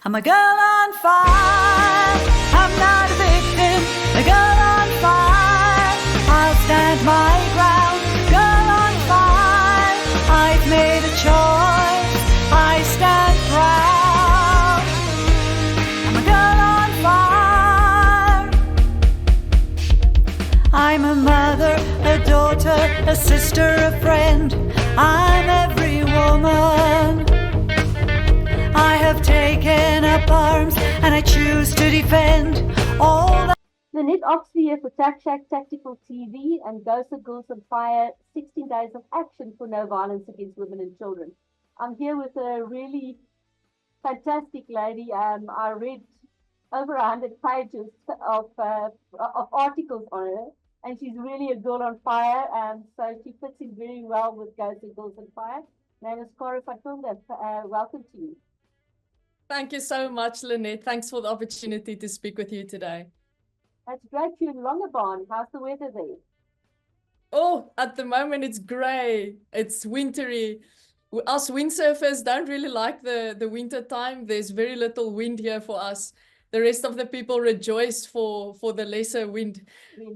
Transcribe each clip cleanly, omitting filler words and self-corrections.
I'm a girl on fire, I'm not a victim, a girl on fire, I'll stand my ground, girl on fire, I've made a choice, I stand proud. I'm a girl on fire. I'm a mother, a daughter, a sister, a friend, I'm every woman. I have taken up arms and I choose to defend all that. Lynette Oxley here for Tac Shack Tactical TV and Ghosts of Girls on Fire, 16 Days of Action for No Violence Against Women and Children. I'm here with a really fantastic lady. I read over 100 pages of articles on her, and she's really a girl on fire, so she fits in very well with Ghosts of Girls on Fire. Her name is Karo van Tonder. Welcome to you. Thank you so much, Lynette. Thanks for the opportunity to speak with you today. That's great. You're in Langebaan. How's the weather there? Oh, at the moment it's grey. It's wintry. Us windsurfers don't really like the winter time. There's very little wind here for us. The rest of the people rejoice for the lesser wind.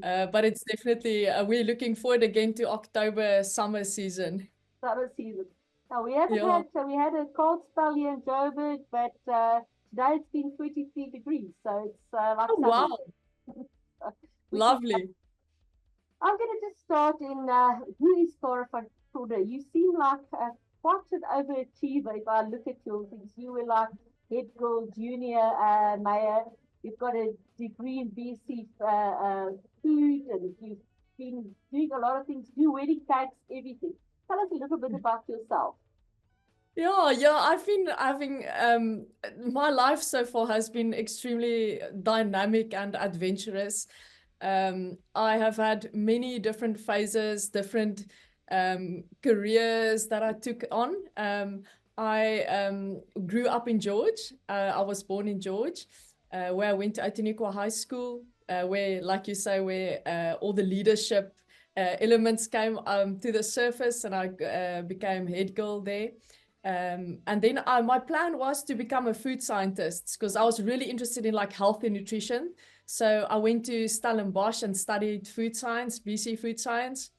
But it's definitely, we're looking forward again to October summer season. Summer season. Now we haven't had, so we had a cold spell here in Joburg, but today it's been 23 degrees, so it's like oh, wow. Lovely. I'm going to just start in who is Karo van Tonder? You seem like quite an overachiever if I look at your things. You were like head girl, junior mayor. You've got a degree in BSc food, and you've been doing a lot of things, do wedding cakes, everything. Tell us a little bit about yourself. Yeah, I've been having, my life so far has been extremely dynamic and adventurous. I have had many different phases, different careers that I took on. I grew up in George. I was born in George, where I went to Outeniqua High School, where, like you say, where all the leadership elements came to the surface, and I became head girl there. And then my plan was to become a food scientist because I was really interested in like health and nutrition. So I went to Stellenbosch and studied food science, BC food science.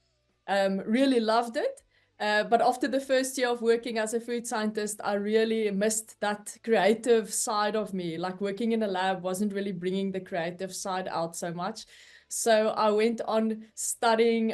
Really loved it. But after the first year of working as a food scientist, I really missed that creative side of me. Like working in a lab wasn't really bringing the creative side out so much. So I went on studying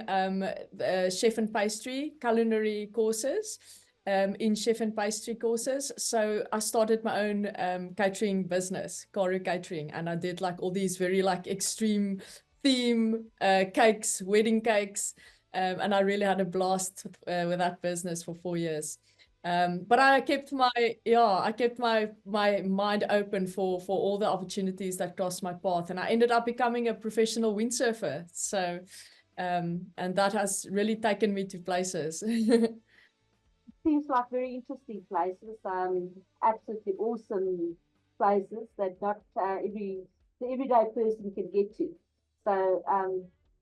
chef and pastry culinary courses. In chef and pastry courses. So I started my own catering business, Karo Catering, and I did like all these very like extreme theme cakes, wedding cakes, and I really had a blast with that business for 4 years. But I kept my mind open for all the opportunities that crossed my path, and I ended up becoming a professional windsurfer. So and that has really taken me to places. Seems like very interesting places, absolutely awesome places that not the everyday person can get to. So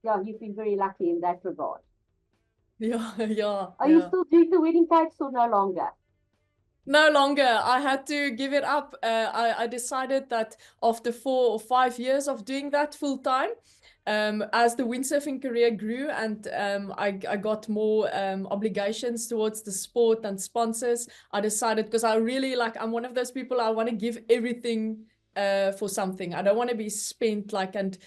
yeah, you've been very lucky in that regard. Yeah. Are you still doing the wedding cakes or no longer? No longer. I had to give it up. I decided that after 4 or 5 years of doing that full time, as the windsurfing career grew and I got more obligations towards the sport and sponsors, I decided, because I really I'm one of those people, I want to give everything for something. I don't want to be spent and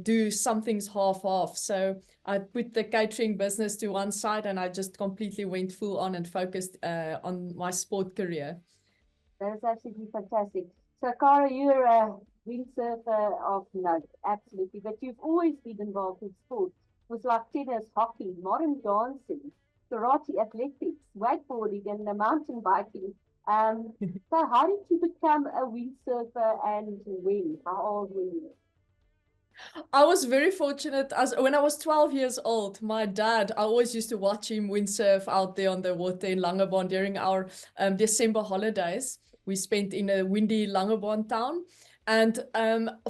do some things half-half. So I put the catering business to one side and I just completely went full on and focused on my sport career. That is absolutely fantastic. So Karo, you're a windsurfer of note, absolutely, but you've always been involved in sport with like tennis, hockey, modern dancing, karate, athletics, wakeboarding, and mountain biking. So how did you become a windsurfer and when? How old were you? I was very fortunate. When I was 12 years old, my dad, I always used to watch him windsurf out there on the water in Langebaan during our December holidays. We spent in a windy Langebaan town. And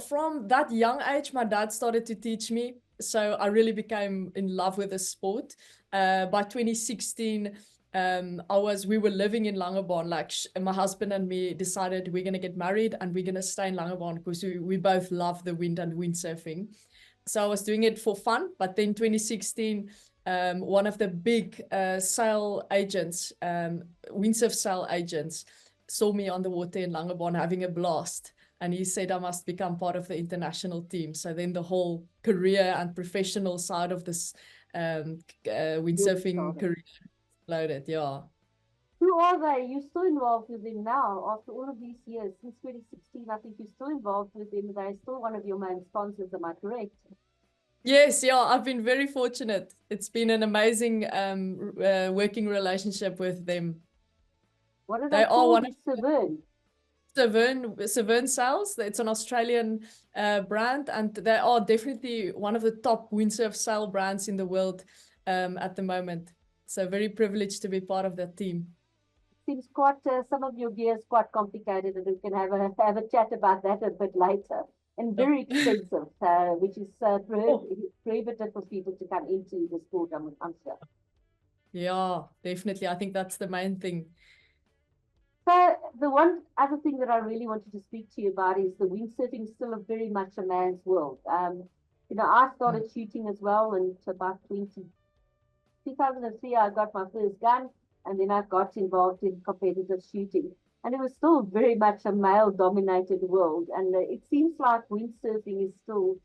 from that young age, my dad started to teach me. So I really became in love with the sport. By 2016, we were living in Langebaan, like my husband and me decided we're going to get married and we're going to stay in Langebaan because we both love the wind and windsurfing. So I was doing it for fun, but then 2016, one of the big sail agents, windsurf sail agents, saw me on the water in Langebaan having a blast. And he said I must become part of the international team. So then the whole career and professional side of this windsurfing career exploded, yeah. Who are they? You're still involved with them now after all of these years. Since 2016, I think you're still involved with them. They're still one of your main sponsors, am I correct? Yes, yeah, I've been very fortunate. It's been an amazing working relationship with them. What are They they are called? one of Severn. Severn Sails. It's an Australian brand, and they are definitely one of the top windsurf sail brands in the world at the moment. So very privileged to be part of that team. Seems quite, some of your gear is quite complicated, and we can have a chat about that a bit later. And very expensive, which is prohibitive for people to come into the sport, I'm sure. Yeah, definitely. I think that's the main thing. So the one other thing that I really wanted to speak to you about is the windsurfing is still a very much a man's world. I started shooting as well, and about 2003, I got my first gun, and then I got involved in competitive shooting. And it was still very much a male-dominated world, and it seems like windsurfing is still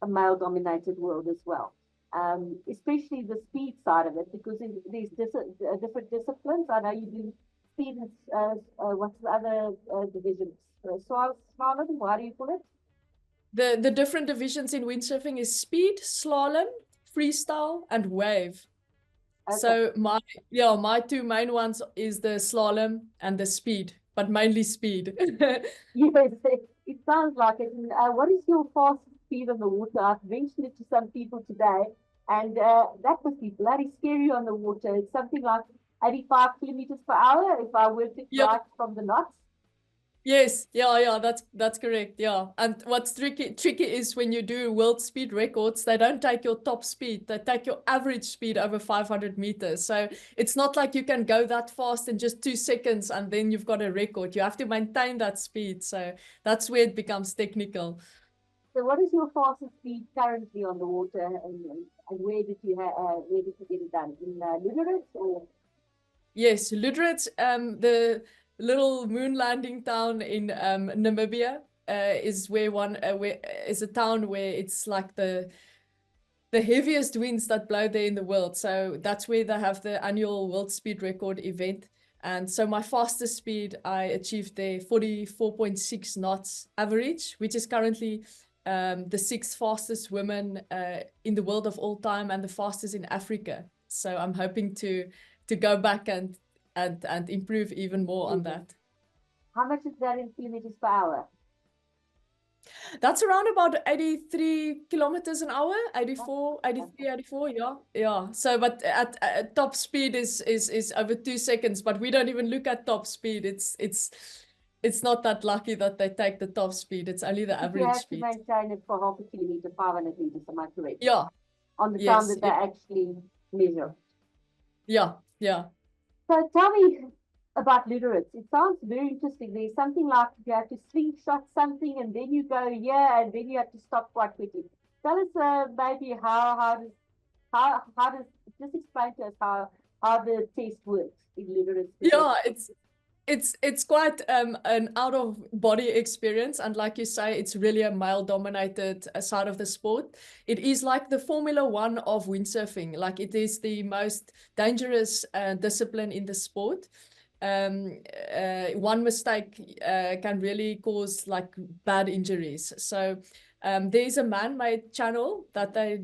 a male-dominated world as well. Especially the speed side of it, because there's different disciplines. I know you do speed and what's the other divisions? Slalom, what do you call it? The different divisions in windsurfing is speed, slalom, freestyle, and wave. Okay. So my two main ones is the slalom and the speed, but mainly speed. Yes, it sounds like it. What is your fastest speed on the water? I've mentioned it to some people today, and that must be bloody scary on the water. It's something like 85 kilometers per hour if I were to fly from the knots. Yes, yeah, that's correct. Yeah. And what's tricky is when you do world speed records, they don't take your top speed, they take your average speed over 500 meters. So it's not like you can go that fast in just 2 seconds and then you've got a record. You have to maintain that speed. So that's where it becomes technical. So what is your fastest speed currently on the water, and where did you get it done? In Lüderitz or? Yes, Lüderitz, the little moon landing town in Namibia, is is a town where it's like the heaviest winds that blow there in the world. So that's where they have the annual world speed record event. And so my fastest speed I achieved there 44.6 knots average, which is currently the 6th fastest woman in the world of all time and the fastest in Africa. So I'm hoping to go back and improve even more on that. How much is that in kilometers per hour? That's around about 83 kilometers an hour, 84, 83, 84, yeah. So, but at top speed is over 2 seconds, but we don't even look at top speed. It's not that lucky that they take the top speed. It's only the average speed. You have to maintain it for half a kilometer, 500 meters, am I correct? Yeah. On the time that they actually measure. Yeah. So tell me about Lüderitz. It sounds very interesting. There's something like you have to slingshot something and then you go here and then you have to stop quite quickly. Tell us maybe how does just explain to us how the test works in Lüderitz. Yeah, it's quite an out of body experience, and like you say, it's really a male dominated side of the sport. It is like the Formula One of windsurfing. Like it is the most dangerous discipline in the sport. One mistake can really cause like bad injuries. So there's a man-made channel that they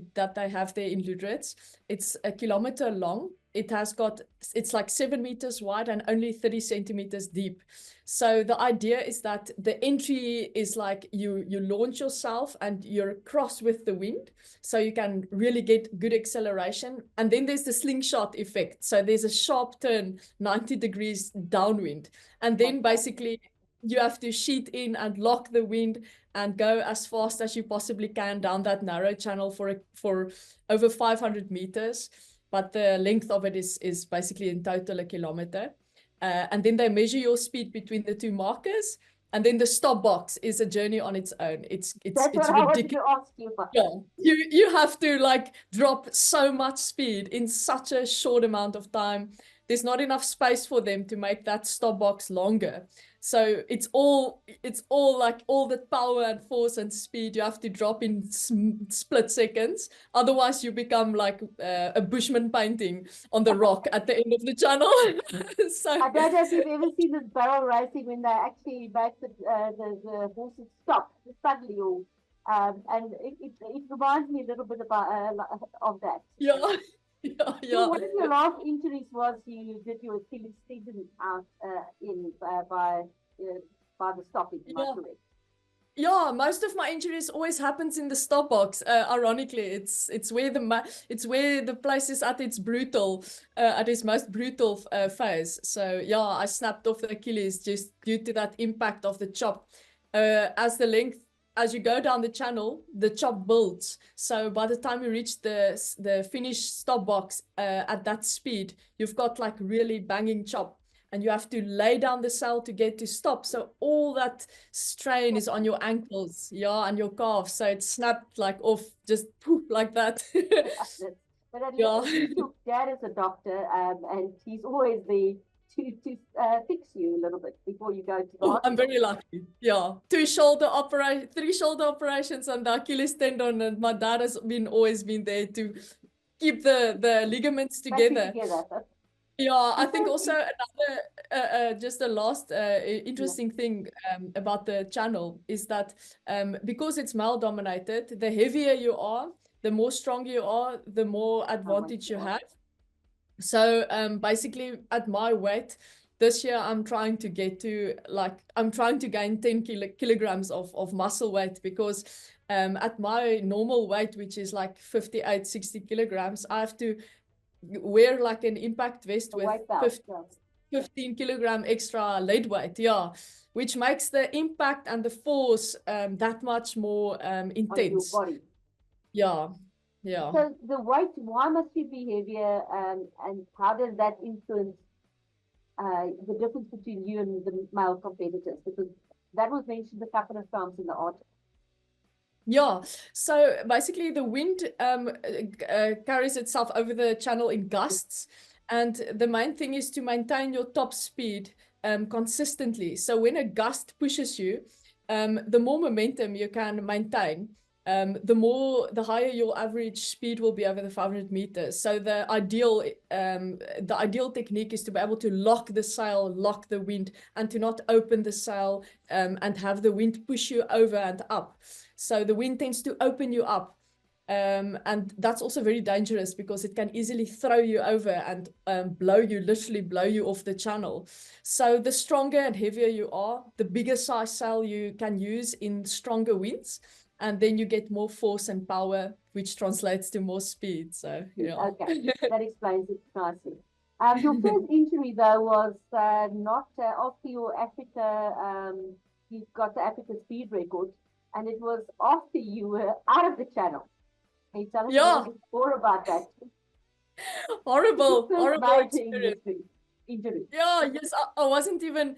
have there in Lüderitz. It's 1 kilometer long. It's like 7 meters wide and only 30 centimeters deep. So the idea is that the entry is like you launch yourself and you're across with the wind, so you can really get good acceleration. And then there's the slingshot effect. So there's a sharp turn 90 degrees downwind. And then basically you have to sheet in and lock the wind and go as fast as you possibly can down that narrow channel for over 500 meters. but the length of it is basically in total a kilometer. And then they measure your speed between the two markers. And then the stop box is a journey on its own. It's That's what I wanted to ask you about. Yeah, you have to like drop so much speed in such a short amount of time. There's not enough space for them to make that stop box longer. So it's all like all the power and force and speed you have to drop in split seconds. Otherwise, you become like a bushman painting on the rock at the end of the channel. So I don't know if you've ever seen this barrel racing when they actually make the horses stop suddenly, or and it reminds me a little bit about of that. yeah, yeah, So yeah. one of your last injuries was you did your Achilles tendon out by the stopping, am I Yeah. correct? Yeah, most of my injuries always happens in the stop box. Ironically, it's where the place is at its brutal, at its most brutal phase. So yeah, I snapped off the Achilles just due to that impact of the chop. As you go down the channel, the chop builds. So by the time you reach the finished stop box at that speed, you've got like really banging chop. And you have to lay down the sail to get to stop. So all that strain is on your ankles, yeah, and your calves. So it snapped like off, just poof, like that. But at Yeah. least your dad is a doctor, and he's always there to fix you a little bit before you go to the Oh, I'm hospital. very lucky. Yeah. 3 shoulder operations on the Achilles tendon, and my dad has always been there to keep the ligaments Back it together. together. Yeah, I And think so also another, just the last interesting thing about the channel is that because it's male dominated, the heavier you are, the more stronger you are, the more advantage you have. So basically at my weight, this year I'm trying to get to I'm trying to gain 10 kilograms of muscle weight, because at my normal weight, which is like 58, 60 kilograms, I have to wear like an impact vest a with white belt, 15 kilogram extra lead weight, yeah, which makes the impact and the force that much more on your intense. body. Yeah, yeah. So the weight, why must you be heavier, and how does that influence the difference between you and the male competitors? Because that was mentioned a couple of times in the article. Yeah, so basically the wind carries itself over the channel in gusts, and the main thing is to maintain your top speed consistently. So when a gust pushes you, the more momentum you can maintain, the higher your average speed will be over the 500 meters. So the ideal technique is to be able to lock the sail, lock the wind, and to not open the sail and have the wind push you over and up. So the wind tends to open you up. And that's also very dangerous because it can easily throw you over and literally blow you off the channel. So the stronger and heavier you are, the bigger size sail you can use in stronger winds. And then you get more force and power, which translates to more speed. So, yeah. Okay, that explains it nicely. Your first injury, though, was not after your Africa, you got the Africa speed record, and it was after you were out of the channel. Can you tell us a little bit more about that? Horrible experience. experience. Injury. Yeah, yes, I wasn't even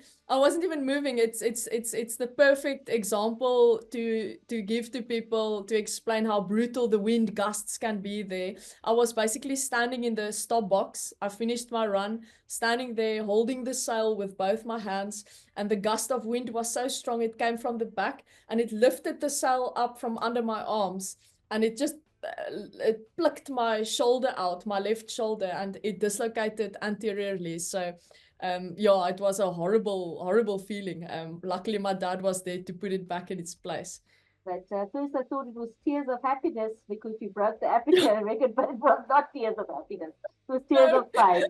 moving. It's the perfect example to give to people to explain how brutal the wind gusts can be there. I was basically standing in the stop box. I finished my run, standing there holding the sail with both my hands, and the gust of wind was so strong it came from the back and it lifted the sail up from under my arms, and it just it plucked my shoulder out, my left shoulder, and it dislocated anteriorly. So yeah, it was a horrible feeling. Luckily my dad was there to put it back in its place. But first I thought it was tears of happiness because you broke the Africa record, but it was not tears of happiness. It was tears of pain.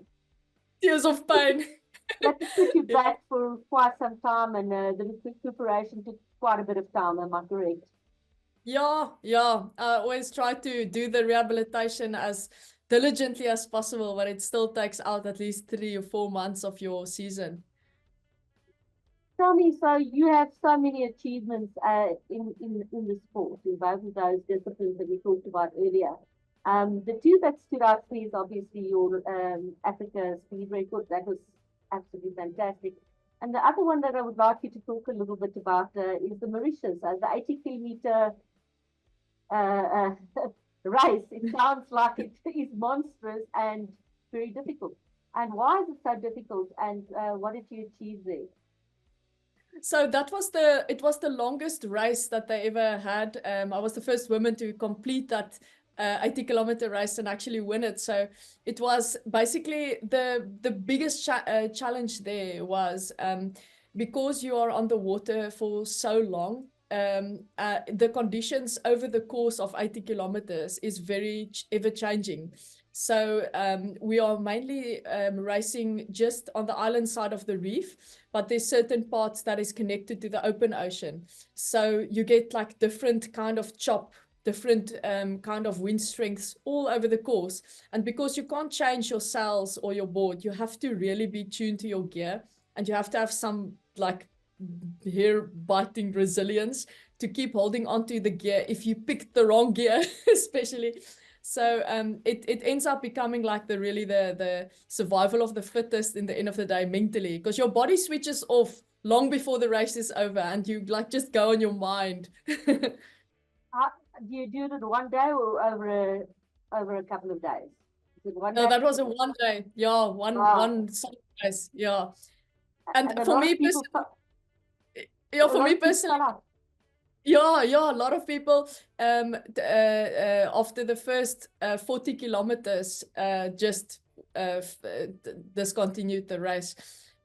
Tears of pain. That put you back for quite some time, and the recuperation took quite a bit of time, am I correct? Yeah. I always try to do the rehabilitation as diligently as possible, but it still takes out at least 3 or 4 months of your season. Tell me, so you have so many achievements in the sport, in both of those disciplines that we talked about earlier. The two that stood out for me is obviously your Africa speed record. That was absolutely fantastic. And the other one that I would like you to talk a little bit about is the Mauritius, the 80 kilometer uh, race. It sounds like it is monstrous and very difficult. And why is it so difficult? And what did you achieve there? So it was the longest race that they ever had. I was the first woman to complete that 80-kilometer race and actually win it. So it was basically the biggest challenge there was because you are on the water for so long. The conditions over the course of 80 kilometers is very ever changing. So we are mainly racing just on the island side of the reef, but there's certain parts that is connected to the open ocean. So you get like different kind of chop, different kind of wind strengths all over the course. And because you can't change your sails or your board, you have to really be tuned to your gear, and you have to have some like hair biting resilience to keep holding onto the gear if you picked the wrong gear, especially. So it ends up becoming like the survival of the fittest in the end of the day mentally, because your body switches off long before the race is over and you like just go on your mind. Do you do it one day or over a couple of days? Is it one No, day? that was a 1 day. Yeah, one sunrise. Yeah. And And a for lot me of people, personally, yeah, a for lot me of people personally, start out. yeah, a lot of people after the first 40 kilometers just discontinued the race.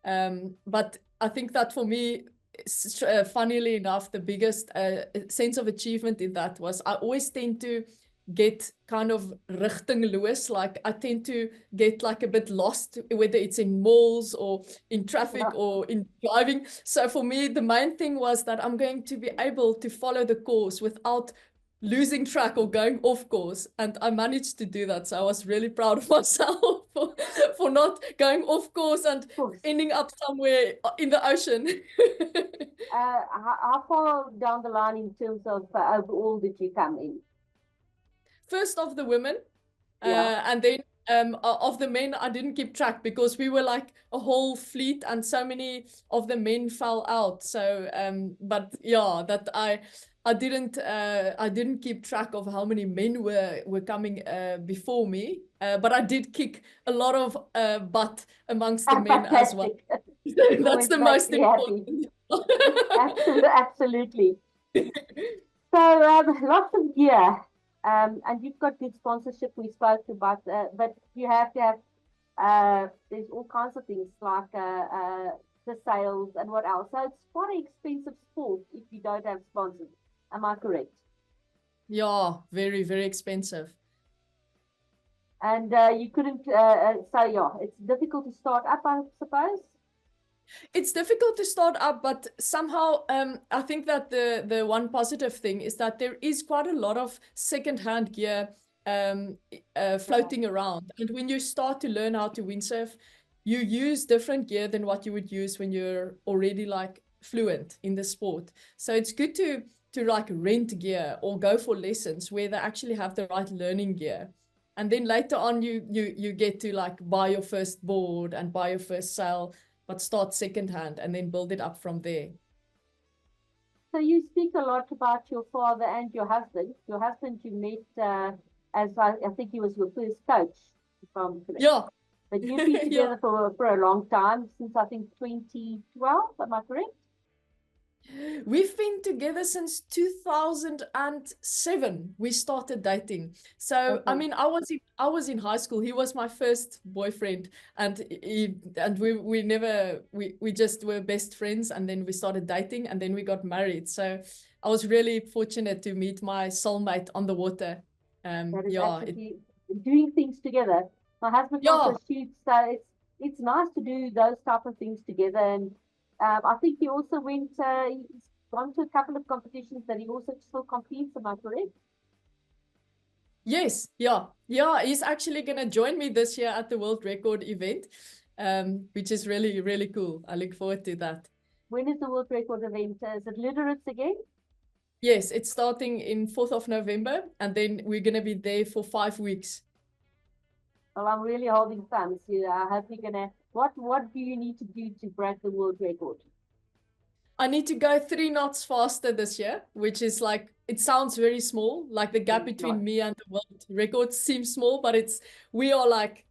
But I think that for me, funnily enough, the biggest sense of achievement in that was I always tend to get kind of rigtingloos, like I tend to get like a bit lost, whether it's in malls or in traffic or in driving. So for me, the main thing was that I'm going to be able to follow the course without losing track or going off course. And I managed to do that. So I was really proud of myself for not going off course and ending up somewhere in the ocean. How far down the line in terms of overall did you come in? First of the women, Yeah. and then of the men, I didn't keep track because we were like a whole fleet and so many of the men fell out. So, but yeah, that I didn't keep track of how many men were coming before me, but I did kick a lot of butt amongst the men as well. That's Always the makes most me happy. important. Absolutely. So lots of gear, and you've got good sponsorship. We spoke about, but you have to have. There's all kinds of things like the sales and what else. So it's quite an expensive sport if you don't have sponsors. Am I correct? Yeah, very, very expensive. And you couldn't. So yeah, it's difficult to start up, I suppose. It's difficult to start up, but somehow I think that the one positive thing is that there is quite a lot of second-hand gear floating around. And when you start to learn how to windsurf, you use different gear than what you would use when you're already like fluent in the sport. So it's good to like rent gear or go for lessons where they actually have the right learning gear. And then later on you get to like buy your first board and buy your first sail, but start secondhand and then build it up from there. So you speak a lot about your father and your husband. Your husband you met as I think he was your first coach, if I'm correct. Yeah. But you've been together for a long time, since I think 2012, am I correct? We've been together since 2007. We started dating. So I mean, I was in high school. He was my first boyfriend, and we just were best friends, and then we started dating, and then we got married. So I was really fortunate to meet my soulmate on the water. That is absolutely doing things together. My husband also shoots, so it's nice to do those type of things together. And I think he also went. He's gone to a couple of competitions that he also still competes. Am I correct? Yes, yeah. He's actually gonna join me this year at the World Record event, which is really, really cool. I look forward to that. When is the World Record event? Is it Lüderitz again? Yes, it's starting in 4th of November, and then we're going to be there for 5 weeks. Well, I'm really holding thumbs. I hope you're gonna. What do you need to do to break the world record? I need to go 3 knots faster this year, which is like, it sounds very small, like the gap It's between not. me and the world record seems small, but we are like,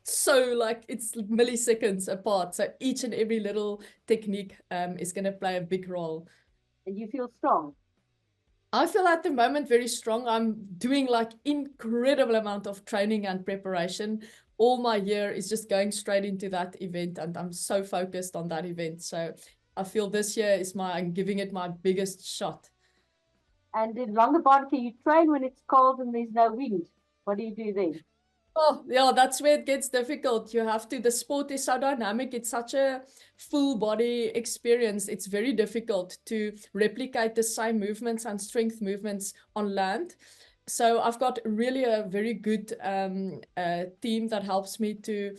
so like it's milliseconds apart. So each and every little technique is going to play a big role. And you feel strong. I feel at the moment very strong. I'm doing like incredible amount of training and preparation. All my year is just going straight into that event, and I'm so focused on that event. So I feel this year is I'm giving it my biggest shot. And in Langebaan, can you train when it's cold and there's no wind? What do you do then? Oh, yeah, that's where it gets difficult. The sport is so dynamic. It's such a full body experience. It's very difficult to replicate the same movements and strength movements on land. So I've got really a very good team that helps me to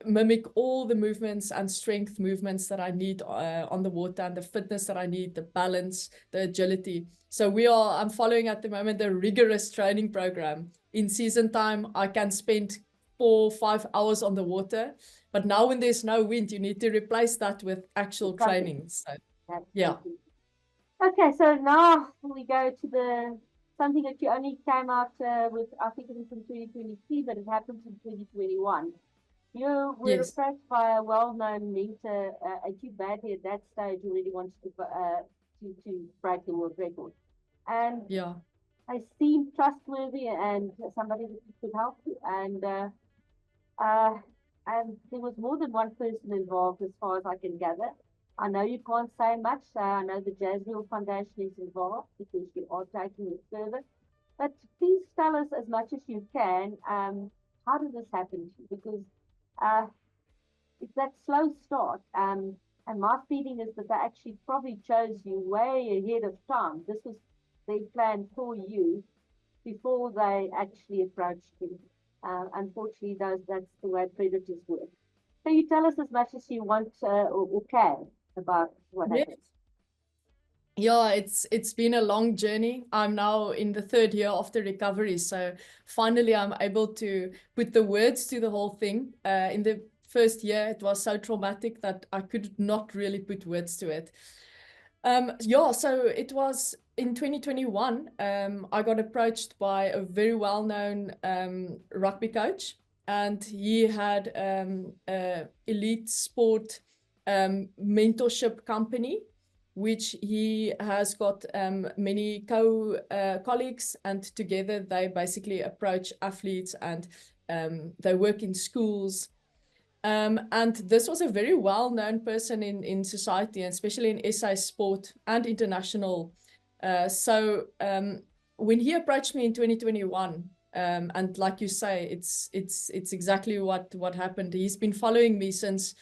mimic all the movements and strength movements that I need on the water, and the fitness that I need, the balance, the agility. So I'm following at the moment a rigorous training program. In season time, I can spend 4 or 5 hours on the water, but now when there's no wind, you need to replace that with actual training. So yeah. Okay, so now we go to something that you only came out with, I think it was in 2023, but it happened in 2021. You were Yes. approached by a well-known mentor, and you badly at that stage already wanted to break the world record. And Yeah. I seemed trustworthy and somebody that could help you. Uh, and there was more than one person involved, as far as I can gather. I know you can't say much. I know the Jasmine Foundation is involved because you are taking it further. But please tell us as much as you can. How did this happen to you? Because uh, it's that slow start. And my feeling is that they actually probably chose you way ahead of time. This was their plan for you before they actually approached you. Unfortunately, that's the way predators work. So you tell us as much as you want or can about what Yes. happened. Yeah, it's been a long journey. I'm now in the 3rd year of the recovery, so finally I'm able to put the words to the whole thing. In the first year, it was so traumatic that I could not really put words to it. Yeah, so it was in 2021. I got approached by a very well-known rugby coach, and he had a elite sport mentorship company, which he has got many colleagues, and together they basically approach athletes, and they work in schools. And this was a very well-known person in society, and especially in SA sport and international. So when he approached me in 2021, and like you say, it's exactly what happened. He's been following me since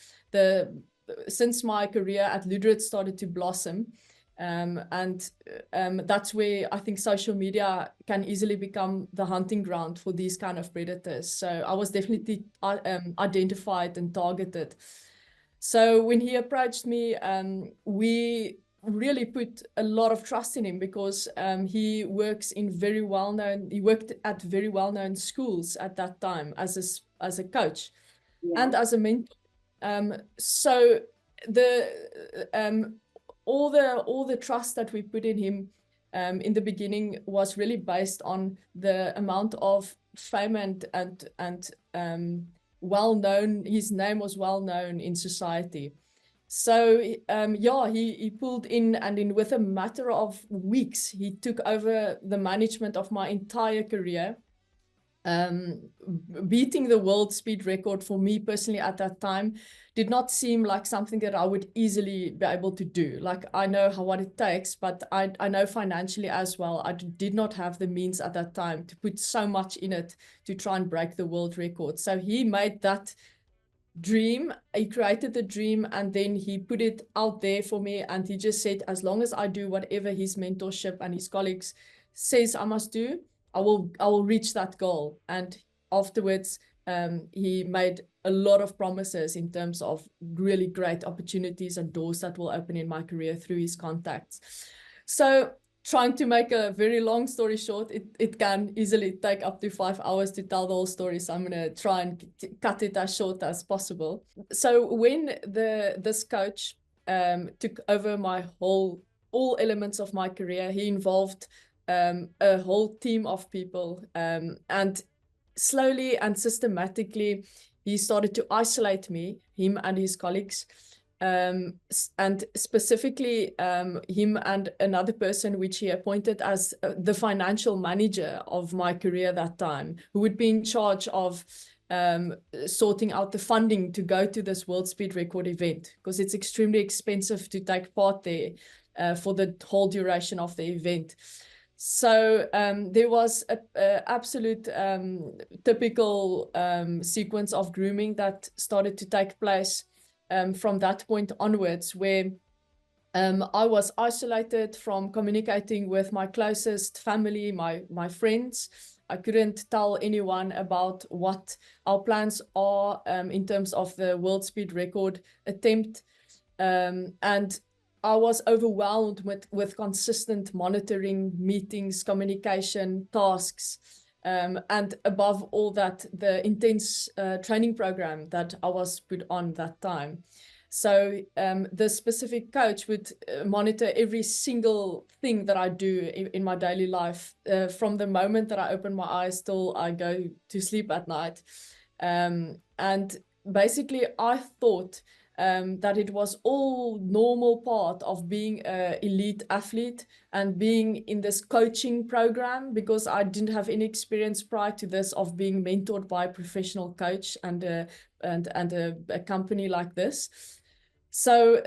my career at Ludred started to blossom. And that's where I think social media can easily become the hunting ground for these kind of predators. So I was definitely identified and targeted. So when he approached me, we really put a lot of trust in him, because he worked at very well-known schools at that time as a coach and as a mentor. So all the trust that we put in him in the beginning was really based on the amount of fame and well-known. His name was well-known in society. So yeah, he pulled in, and with a matter of weeks, he took over the management of my entire career. Beating the world speed record for me personally at that time did not seem like something that I would easily be able to do. Like, I know what it takes, but I know financially as well, I did not have the means at that time to put so much in it to try and break the world record. So he made that dream, he created the dream, and then he put it out there for me, and he just said, as long as I do whatever his mentorship and his colleagues says I must do, I will reach that goal. And afterwards, he made a lot of promises in terms of really great opportunities and doors that will open in my career through his contacts. So trying to make a very long story short, it can easily take up to 5 hours to tell the whole story. So I'm going to try and cut it as short as possible. So when this coach took over all elements of my career, he involved a whole team of people, and slowly and systematically, he started to isolate me, him and his colleagues, and specifically him and another person which he appointed as the financial manager of my career that time, who would be in charge of sorting out the funding to go to this world speed record event, because it's extremely expensive to take part there for the whole duration of the event. So there was a absolute typical sequence of grooming that started to take place from that point onwards, where I was isolated from communicating with my closest family, my friends. I couldn't tell anyone about what our plans are in terms of the world speed record attempt. And I was overwhelmed with consistent monitoring, meetings, communication, tasks, and above all that, the intense training program that I was put on that time. So the specific coach would monitor every single thing that I do in my daily life, from the moment that I open my eyes till I go to sleep at night. And basically, I thought that it was all normal part of being an elite athlete and being in this coaching program, because I didn't have any experience prior to this of being mentored by a professional coach and a company like this. So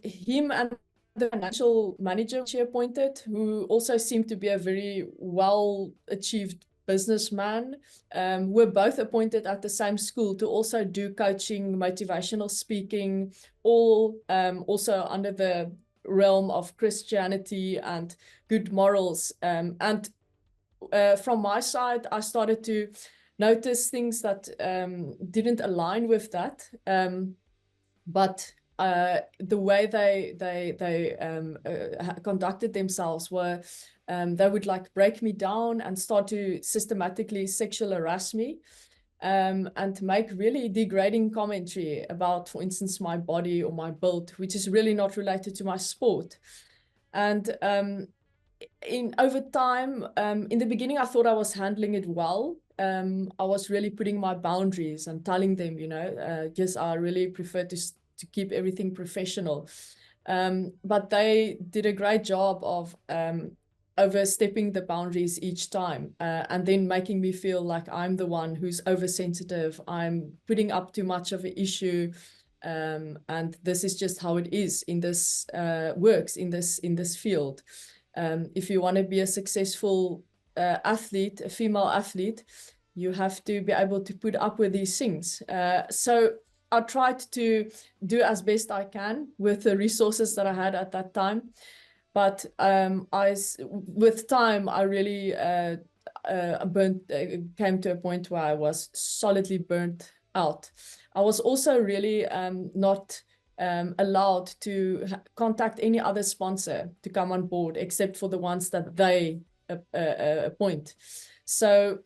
him and the financial manager she appointed, who also seemed to be a very well-achieved businessman, were both appointed at the same school to also do coaching, motivational speaking, all also under the realm of Christianity and good morals. And from my side, I started to notice things that didn't align with that. But the way they conducted themselves were, they would like break me down and start to systematically sexual harass me, and make really degrading commentary about, for instance, my body or my build, which is really not related to my sport. And over time, in the beginning, I thought I was handling it well. I was really putting my boundaries and telling them, yes, I really prefer to keep everything professional. But they did a great job of overstepping the boundaries each time, and then making me feel like I'm the one who's oversensitive, I'm putting up too much of an issue, and this is just how it is in this works in this field. If you want to be a successful athlete, a female athlete, you have to be able to put up with these things. So I tried to do as best I can with the resources that I had at that time. But with time, I really came to a point where I was solidly burnt out. I was also really not allowed to contact any other sponsor to come on board, except for the ones that they appoint. So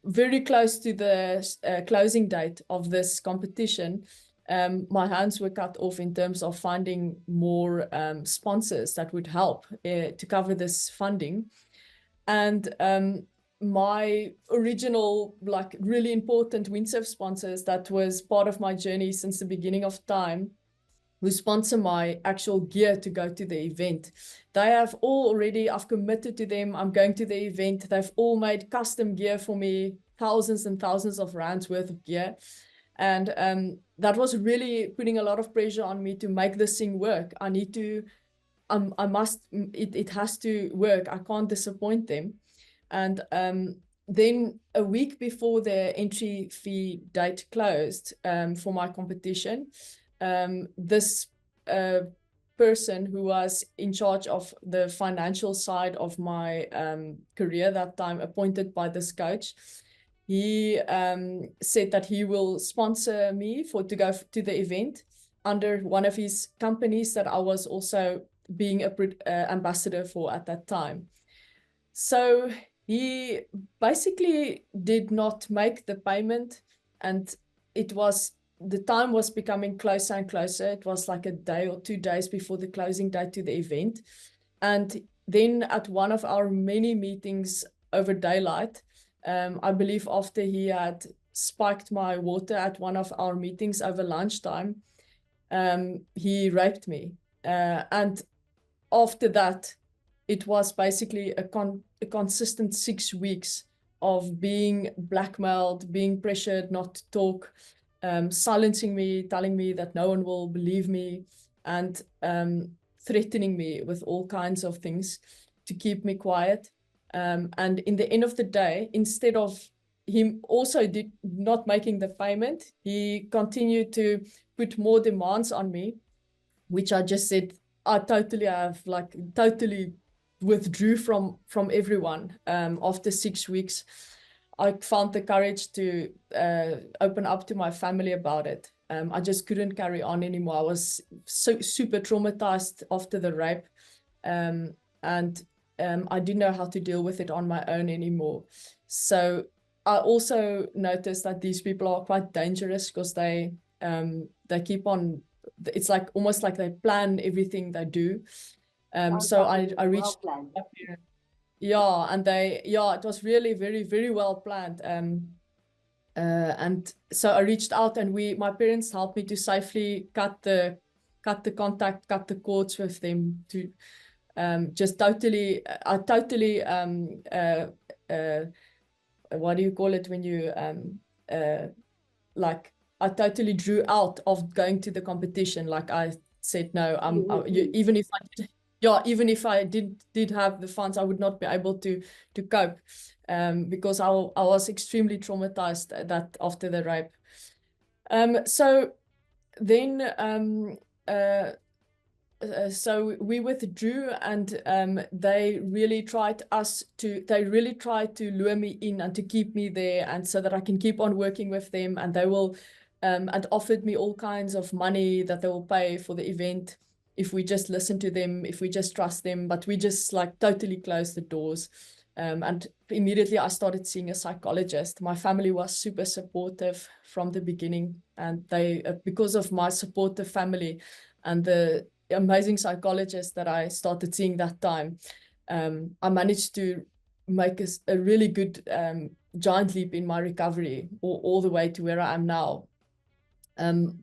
very close to the closing date of this competition, my hands were cut off in terms of finding more sponsors that would help to cover this funding. And my original, like, really important windsurf sponsors that was part of my journey since the beginning of time, who sponsor my actual gear to go to the event. They have all already, I've committed to them, I'm going to the event. They've all made custom gear for me, thousands and thousands of rands worth of gear. And that was really putting a lot of pressure on me to make this thing work. I need to, it has to work. I can't disappoint them. And then a week before the entry fee date closed for my competition, this person who was in charge of the financial side of my career that time, appointed by this coach, he said that he will sponsor me to go to the event under one of his companies that I was also being a ambassador for at that time. So he basically did not make the payment, and the time was becoming closer and closer. It was like a day or 2 days before the closing date to the event. And then at one of our many meetings over daylight, I believe after he had spiked my water at one of our meetings over lunchtime, he raped me. And after that, it was basically a consistent 6 weeks of being blackmailed, being pressured not to talk, silencing me, telling me that no one will believe me, and threatening me with all kinds of things to keep me quiet. And in the end of the day, instead of him also not making the payment, he continued to put more demands on me, which I just said, I totally withdrew from everyone. After 6 weeks, I found the courage to open up to my family about it. I just couldn't carry on anymore. I was so super traumatized after the rape, and I didn't know how to deal with it on my own anymore. So I also noticed that these people are quite dangerous because they keep on. It's like almost like they plan everything they do. So I reached my parents. Yeah, and it was really very, very well planned. And so I reached out, and my parents helped me to safely cut the contact, cut the cords with them to just totally, what do you call it when you like, I totally drew out of going to the competition. Like I said, no, even if I did have the funds, I would not be able to cope, because I was extremely traumatized that after the rape. So then so we withdrew, and they really tried to lure me in and to keep me there, and so that I can keep on working with them, and they will and offered me all kinds of money that they will pay for the event if we just listen to them, if we just trust them. But we just like totally closed the doors. And immediately I started seeing a psychologist. My family was super supportive from the beginning, and they, because of my supportive family and the amazing psychologist that I started seeing that time, I managed to make a really good giant leap in my recovery, all the way to where I am now.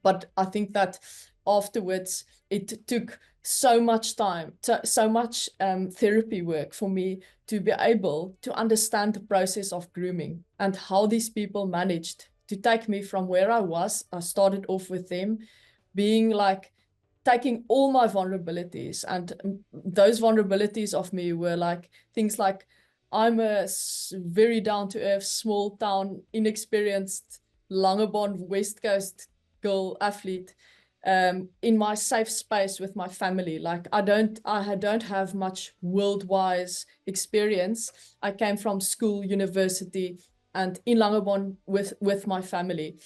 But I think that afterwards it took so much time, so much therapy work for me to be able to understand the process of grooming and how these people managed to take me from where I was. I started off with them being like taking all my vulnerabilities, and those vulnerabilities of me were like things like, I'm a very down-to-earth, small town, inexperienced Langebaan West Coast girl athlete, in my safe space with my family. Like I don't have much worldwide experience. I came from school, university, and in Langebaan with my family.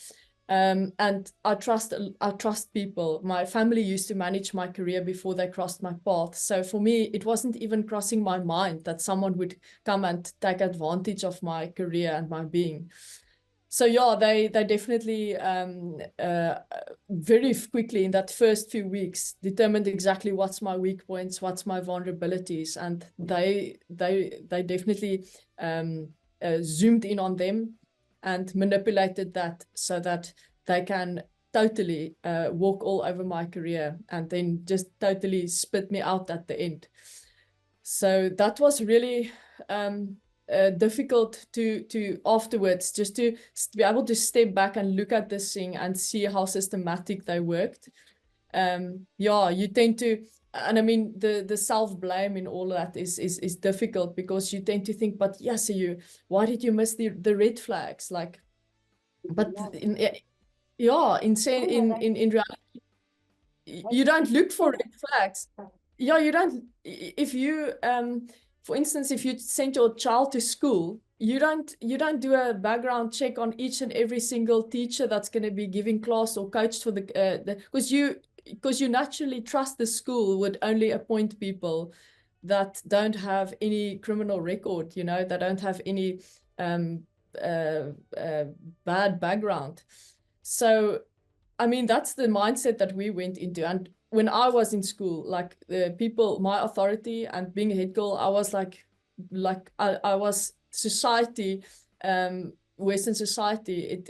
And I trust people. My family used to manage my career before they crossed my path. So for me, it wasn't even crossing my mind that someone would come and take advantage of my career and my being. So yeah, they definitely very quickly in that first few weeks determined exactly what's my weak points, what's my vulnerabilities, and they definitely zoomed in on them and manipulated that so that they can totally walk all over my career and then just totally spit me out at the end. So that was really difficult to afterwards, just to be able to step back and look at this thing and see how systematic they worked. Yeah, you tend to, and I mean the self-blame in all that is difficult, because you tend to think, but yeah, so why did you miss the red flags? Like, but in reality, you don't look for red flags. Yeah, you don't. If you for instance, if you send your child to school, you don't do a background check on each and every single teacher that's going to be giving class or coach for the because because you naturally trust the school would only appoint people that don't have any criminal record, you know, that don't have any bad background. So, I mean, that's the mindset that we went into. And when I was in school, like the people, my authority and being a head girl, I was like I was society, Western society.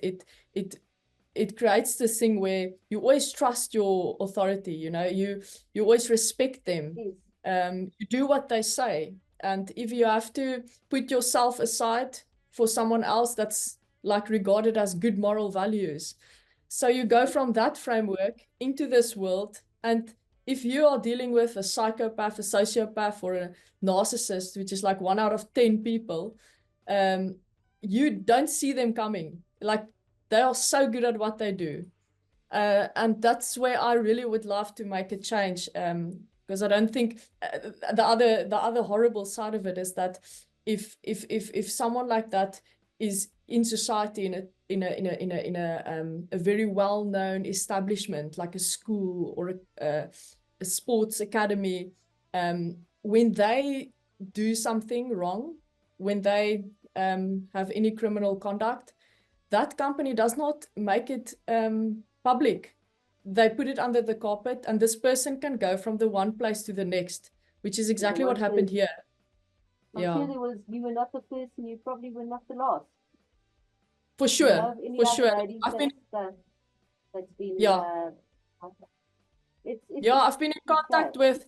It creates this thing where you always trust your authority, you know, you always respect them. You do what they say. And if you have to put yourself aside for someone else, that's like regarded as good moral values. So you go from that framework into this world. And if you are dealing with a psychopath, a sociopath, or a narcissist, which is like 1 out of 10 people, you don't see them coming. Like, they are so good at what they do. And that's where I really would love to make a change. Because I don't think the other horrible side of it is that if someone like that is in society in a very well-known establishment like a school or a sports academy, when they do something wrong, when they have any criminal conduct, that company does not make it public. They put it under the carpet, and this person can go from the one place to the next, which is exactly what happened here. I'm sure you were not the first, and you probably were not the last. For sure, for sure. I've been that's been I've been in contact with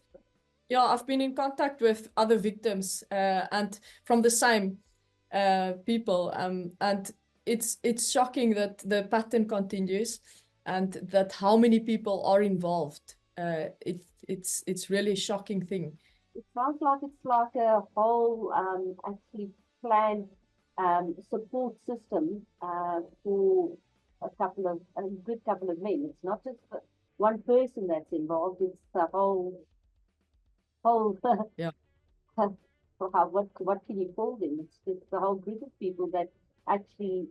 I've been in contact with other victims and from the same people, and it's shocking that the pattern continues and that how many people are involved. It's really a shocking thing. It sounds like it's like a whole actually planned support system for a good couple of men. It's not just one person that's involved. It's the whole yeah. What can you call them? It's the whole group of people that actually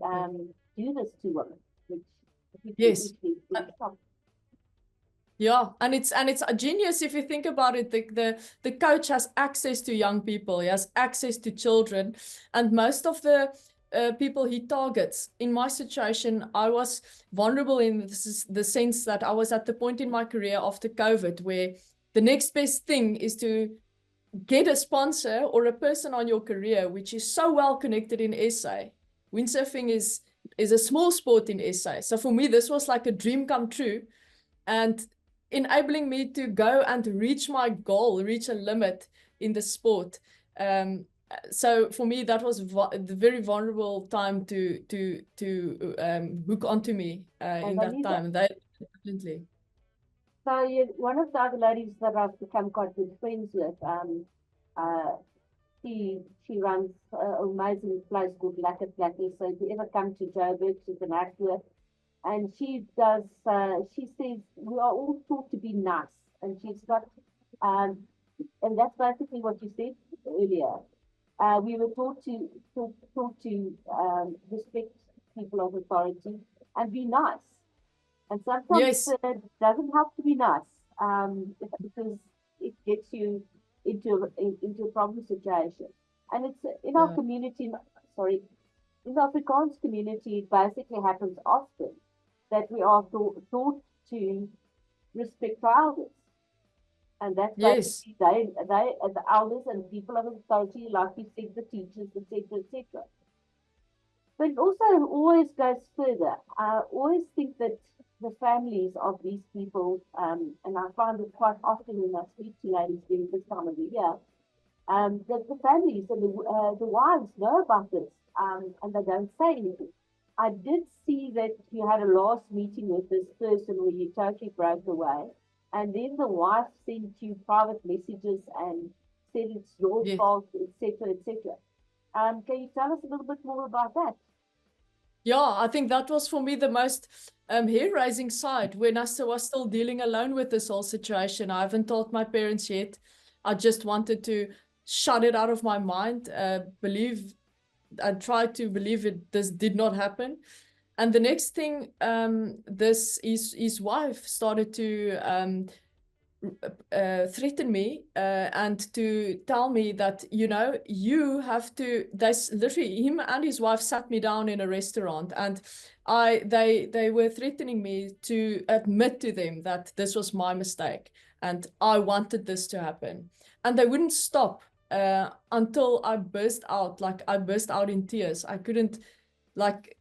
do this to them, which yes. is Yeah, and it's a genius if you think about it. The coach has access to young people, he has access to children, and most of the people he targets. In my situation, I was vulnerable in the sense that I was at the point in my career after COVID where the next best thing is to get a sponsor or a person on your career which is so well connected in SA. Windsurfing is a small sport in SA. So for me, this was like a dream come true, and enabling me to go and reach my goal, reach a limit in the sport. So for me, that was the very vulnerable time to hook onto me in that time. Definitely. So one of the other ladies that I've become quite good friends with, she runs an amazing place called Rapport. So if you ever come to Joburg, she can act with. And she says we are all taught to be nice, and she's got, and that's basically what you said earlier. We were taught to respect people of authority and be nice. And sometimes it doesn't have to be nice, because it gets you into a problem situation. And it's in our community, in the Afrikaans community, it basically happens often that we are taught to respect our elders. And that's basically they are the elders and people of authority, like you said, the teachers, etc., etc. But it also always goes further. I always think that the families of these people, and I find it quite often when I speak to ladies during this time of the year, that the families and the wives know about this, and they don't say anything. I did see that you had a last meeting with this person where you totally broke away, and then the wife sent you private messages and said it's your fault, etc., etc. Can you tell us a little bit more about that? Yeah, I think that was for me the most hair-raising side when I was still dealing alone with this whole situation. I haven't told my parents yet. I just wanted to shut it out of my mind, believe and try to believe this did not happen. And the next thing, his wife started to threaten me and to tell me that, you know, you have to, literally him and his wife sat me down in a restaurant, and they were threatening me to admit to them that this was my mistake and I wanted this to happen. And they wouldn't stop until I burst out, like I burst out in tears. I couldn't, like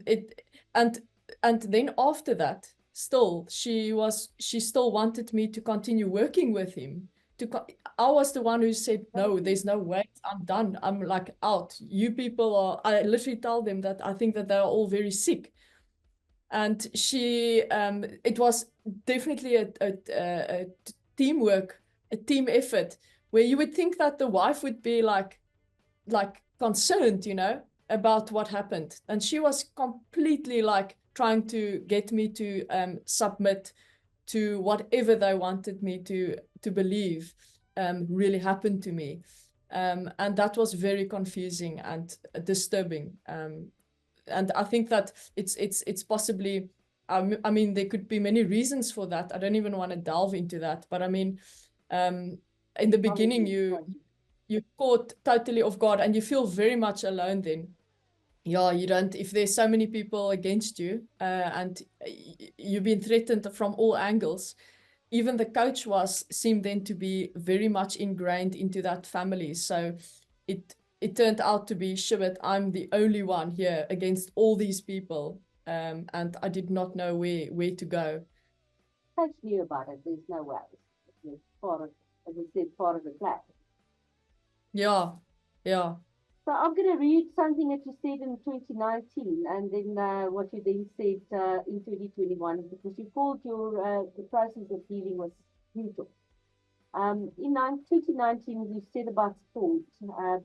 it, and then after that, still she still wanted me to continue working with him. I was the one who said, no, there's no way, I'm done, I'm like out. You people are, I literally tell them that I think that they're all very sick. And she, it was definitely a teamwork, a team effort, where you would think that the wife would be like concerned, you know, about what happened. And she was completely like trying to get me to submit to whatever they wanted me to believe really happened to me. And that was very confusing and disturbing. And I think that it's possibly, I mean, there could be many reasons for that. I don't even want to delve into that. But I mean, in the beginning, you're caught totally off guard and you feel very much alone then. Yeah, you don't, if there's so many people against you and you've been threatened from all angles. Even the coach seemed then to be very much ingrained into that family. So it turned out to be, Shibet, I'm the only one here against all these people. And I did not know where to go. Coach knew about it. There's no way. It's part of, as I said, part of the plan. Yeah, yeah. So I'm going to read something that you said in 2019 and then what you then said in 2021, because you called your the process of healing was brutal. In 2019, you said about sport,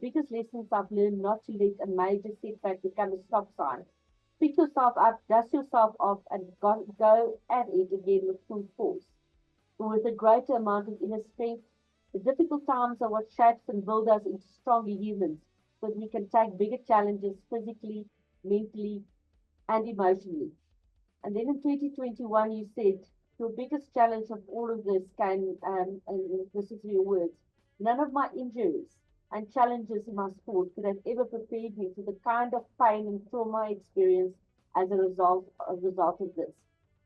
biggest lessons I've learned not to let a major setback become a stop sign. Pick yourself up, dust yourself off, and go at it again with full force. With a greater amount of inner strength, the difficult times are what shapes and build us into stronger humans, so that we can take bigger challenges physically, mentally, and emotionally. And then in 2021, you said, your biggest challenge of all of this came, and this is your words, none of my injuries and challenges in my sport could have ever prepared me for the kind of pain and trauma I experienced as a result of this.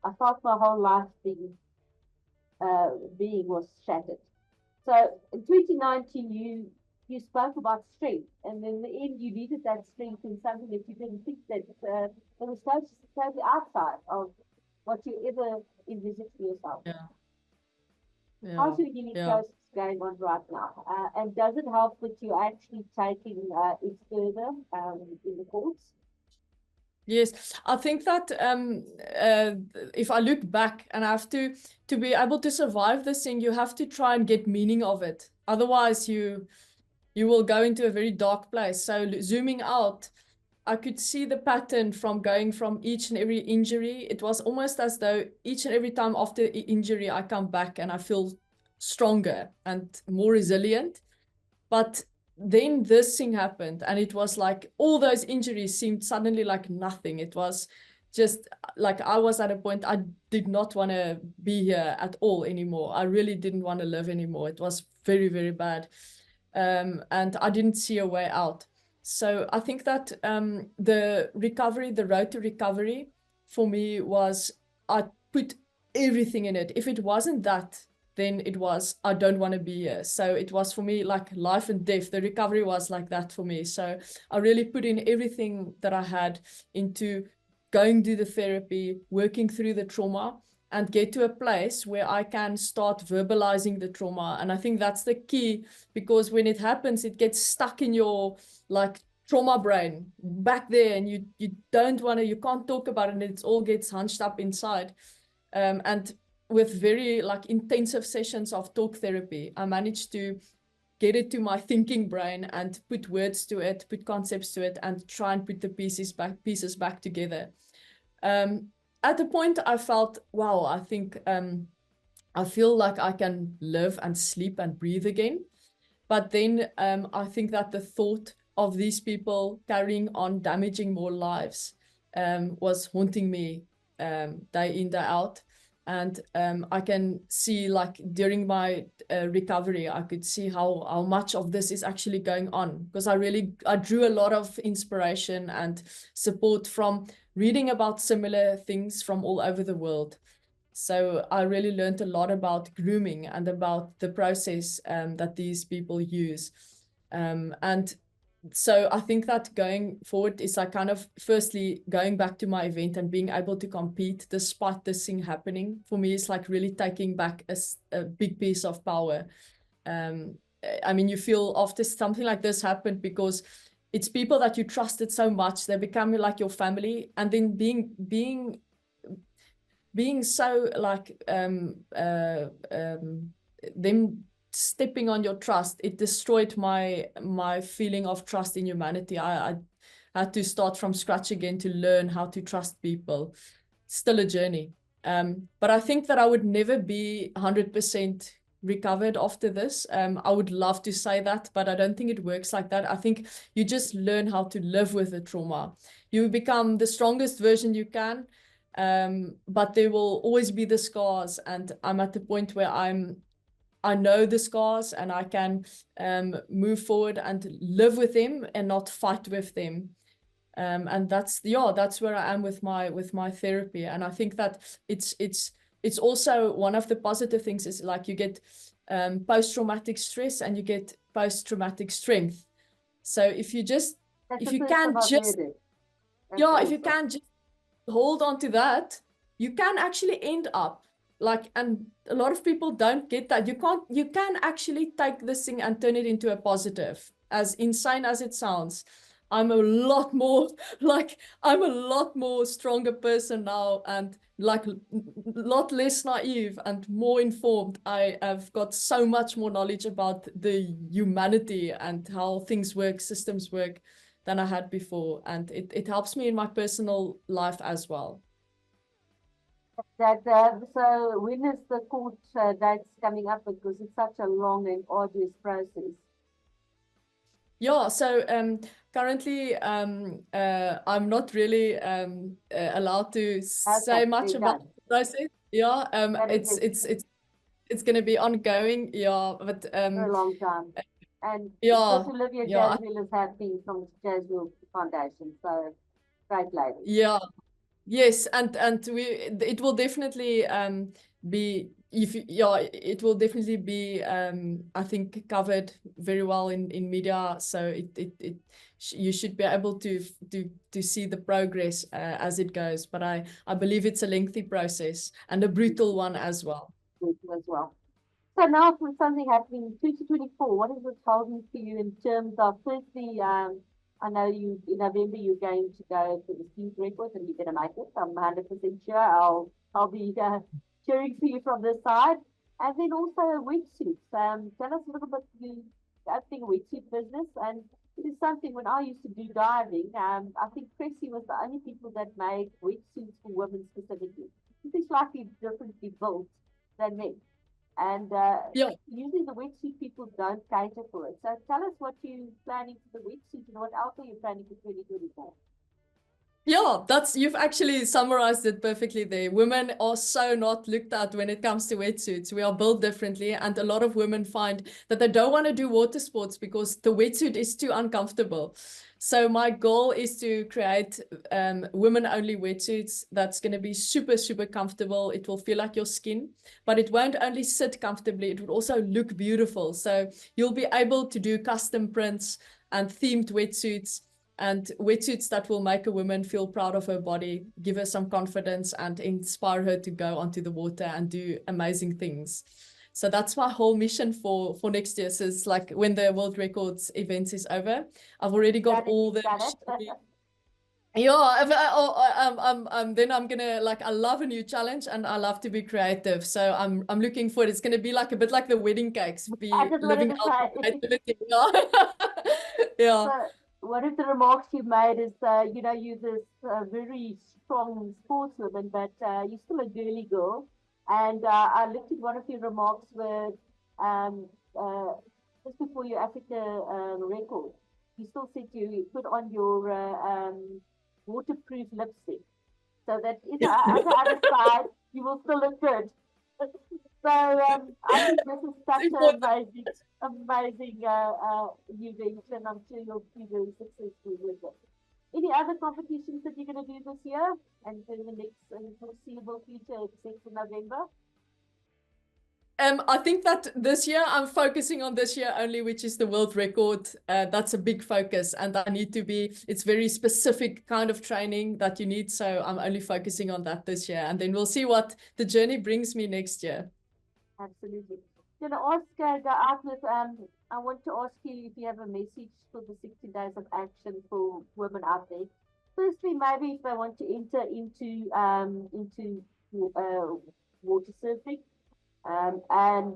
I felt my whole life being was shattered. So in 2019, you spoke about strength, and in the end, you needed that strength in something that you didn't think that it was totally outside of what you ever envisaged for yourself. Yeah. How's your healing process going on right now? And does it help with you actually taking it further in the courts? Yes, I think that if I look back and I have to be able to survive this thing, you have to try and get meaning of it. Otherwise, you will go into a very dark place. So zooming out, I could see the pattern from going from each and every injury. It was almost as though each and every time after injury, I come back and I feel stronger and more resilient. But then this thing happened, and it was like all those injuries seemed suddenly like nothing. It was just like I was at a point I did not want to be here at all anymore. I really didn't want to live anymore. It was very, very bad. And I didn't see a way out. So I think that the road to recovery for me was, I put everything in it. If it wasn't that, then it was, I don't want to be here. So it was for me like life and death. The recovery was like that for me. So I really put in everything that I had into going to the therapy, working through the trauma, and get to a place where I can start verbalizing the trauma. And I think that's the key, because when it happens, it gets stuck in your like trauma brain back there, and you don't want to, you can't talk about it, and it all gets hunched up inside. And with very like intensive sessions of talk therapy, I managed to get it to my thinking brain and put words to it, put concepts to it, and try and put the pieces back together. At the point I felt, wow, I think I feel like I can live and sleep and breathe again. But then I think that the thought of these people carrying on damaging more lives was haunting me day in, day out. And I can see, like, during my recovery, I could see how much of this is actually going on, because I drew a lot of inspiration and support from reading about similar things from all over the world. So I really learned a lot about grooming and about the process that these people use. And so I think that going forward is like kind of firstly going back to my event and being able to compete despite this thing happening, for me, is like really taking back a big piece of power. I mean, you feel after something like this happened, because it's people that you trusted so much, they become like your family, and then being so like them stepping on your trust, it destroyed my feeling of trust in humanity. I had to start from scratch again to learn how to trust people. Still a journey. But I think that I would never be 100% recovered after this. I would love to say that, but I don't think it works like that. I think you just learn how to live with the trauma. You become the strongest version you can, but there will always be the scars, and I'm at the point where I know the scars, and I can move forward and live with them and not fight with them. And that's where I am with my therapy. And I think that it's also one of the positive things is like you get post-traumatic stress and you get post-traumatic strength. So if you just That's if the you first time can I've just heard it. That's yeah, if you awesome. can just hold on to that, you can actually end up like, and a lot of people don't get that. You can actually take this thing and turn it into a positive. As insane as it sounds, I'm a lot more I'm a lot more stronger person now, and like a lot less naive and more informed. I have got so much more knowledge about the humanity and how things work, systems work, than I had before. And it helps me in my personal life as well. That so when is the court dates coming up? Because it's such a long and arduous process. Yeah, so currently I'm not really allowed to Okay, say much there you about go. the process. Yeah, That is it's going to be ongoing. Yeah, but for a long time. And of yeah, course, Olivia yeah, Jasmine is happy from Jasmine Foundation. So great lady. yeah. Yes, and it will definitely be, if yeah, it will definitely be I think covered very well in media, so you should be able to see the progress as it goes. But I believe it's a lengthy process and a brutal one as well. As well. So now with something happening in 2024, what is it holding for you in terms of firstly, I know you in November you're going to go to the Steve's record and you're going to make it. I'm 100% sure. I'll be cheering for you from this side. And then also wetsuits. Tell us a little bit the opening wetsuit business, and it is something when I used to do diving. I think Cressy was the only people that made wetsuits for women specifically. It's slightly differently built than men. And Yeah. usually the wetsuit people don't cater for it. So tell us what you're planning for the wetsuit and what else are you planning for 2024? Yeah, you've actually summarized it perfectly there. Women are so not looked at when it comes to wetsuits. We are built differently, and a lot of women find that they don't want to do water sports because the wetsuit is too uncomfortable. So my goal is to create women-only wetsuits that's going to be super, super comfortable. It will feel like your skin, but it won't only sit comfortably, it will also look beautiful. So you'll be able to do custom prints and themed wetsuits, and wetsuits that will make a woman feel proud of her body, give her some confidence, and inspire her to go onto the water and do amazing things. So that's my whole mission for next year. So it's like when the World Records events is over, I've already got all the machinery. Yeah, then I'm gonna, like, I love a new challenge and I love to be creative. So I'm looking forward. It's gonna be like a bit like the wedding cakes, I be just wanted living to out the say, creativity. Yeah. Yeah. so one of the remarks you made is, you're this very strong sportswoman, but you're still a girly girl. And I looked at one of your remarks where um, uh, just before your Africa record, you still said you put on your waterproof lipstick. So that on the other side, you will still look good. So I think this is such an amazing event, and I'm sure you'll be very successful with it. Any other competitions that you're going to do this year and in the next foreseeable future, except for November? I think that this year I'm focusing on this year only, which is the world record. That's a big focus, and I need to be, it's very specific kind of training that you need. So I'm only focusing on that this year, and then we'll see what the journey brings me next year. Absolutely. Going to ask, go out with, I want to ask you if you have a message for the 60 days of action for women out there. Firstly, maybe if they want to enter into water surfing. And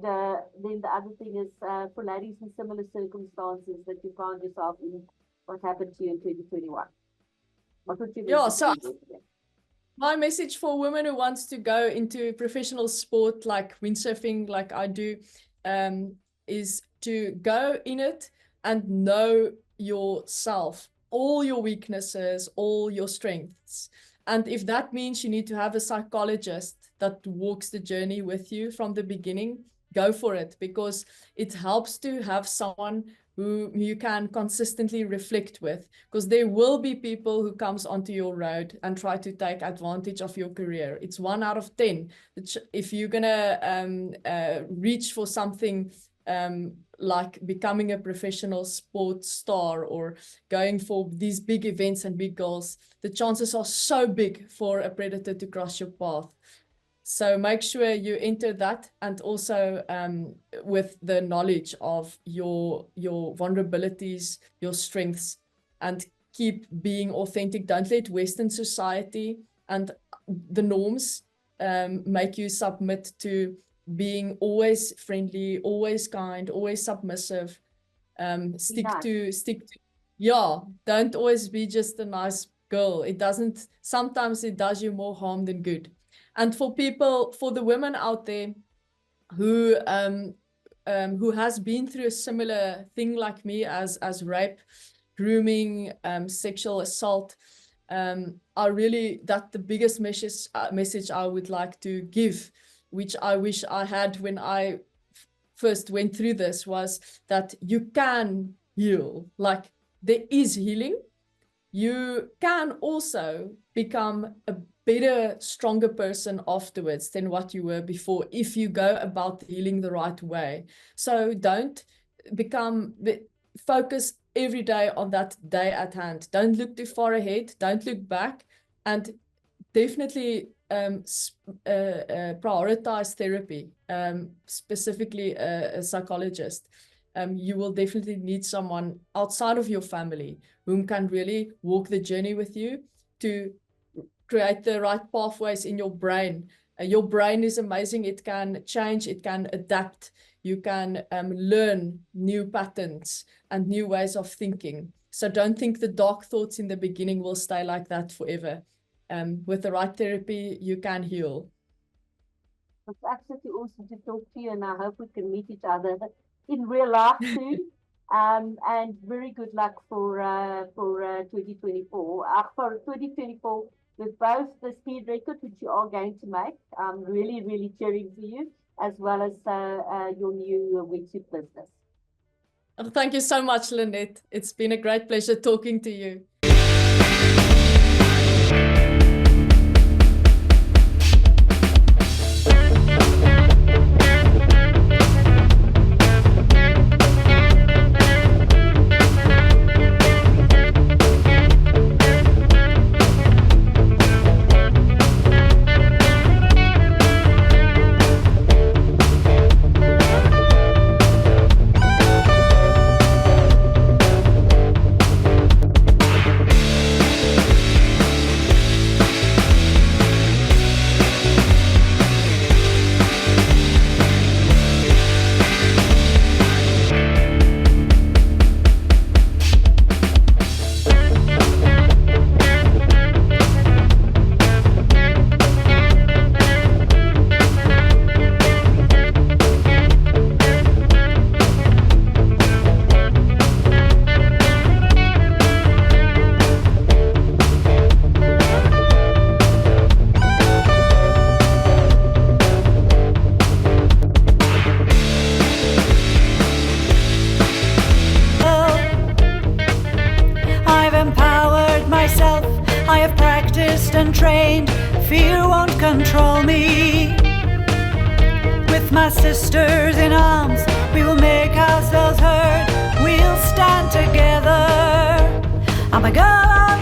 then the other thing is for ladies in similar circumstances that you found yourself in, what happened to you in 2021? What would you my message for women who wants to go into professional sport like windsurfing, like I do, is to go in it and know yourself, all your weaknesses, all your strengths. And if that means you need to have a psychologist that walks the journey with you from the beginning, go for it, because it helps to have someone who you can consistently reflect with, because there will be people who comes onto your road and try to take advantage of your career. It's 1 out of 10. If you're gonna reach for something like becoming a professional sports star or going for these big events and big goals, the chances are so big for a predator to cross your path. So make sure you enter that, and also with the knowledge of your vulnerabilities, your strengths, and keep being authentic. Don't let Western society and the norms make you submit to being always friendly, always kind, always submissive. Stick to, yeah, don't always be just a nice girl. It doesn't, sometimes it does you more harm than good. And for people, for the women out there who has been through a similar thing like me as rape, grooming, sexual assault, I really, that the biggest message I would like to give, which I wish I had when I first went through this, was that you can heal. Like, there is healing. You can also become a better, stronger person afterwards than what you were before if you go about healing the right way. So don't focus every day on that day at hand. Don't look too far ahead. Don't look back, and definitely prioritize therapy, specifically a psychologist. You will definitely need someone outside of your family whom can really walk the journey with you to create the right pathways in your brain. Your brain is amazing. It can change, it can adapt. You can learn new patterns and new ways of thinking. So don't think the dark thoughts in the beginning will stay like that forever. With the right therapy, you can heal. It's absolutely awesome to talk to you, and I hope we can meet each other in real life soon. And very good luck for 2024. For 2024, with both the speed record, which you are going to make. I'm really, really cheering for you, as well as your new wetsuit business. Thank you so much, Lynette. It's been a great pleasure talking to you. control me. With my sisters in arms, we will make ourselves heard. We'll stand together. I'm a girl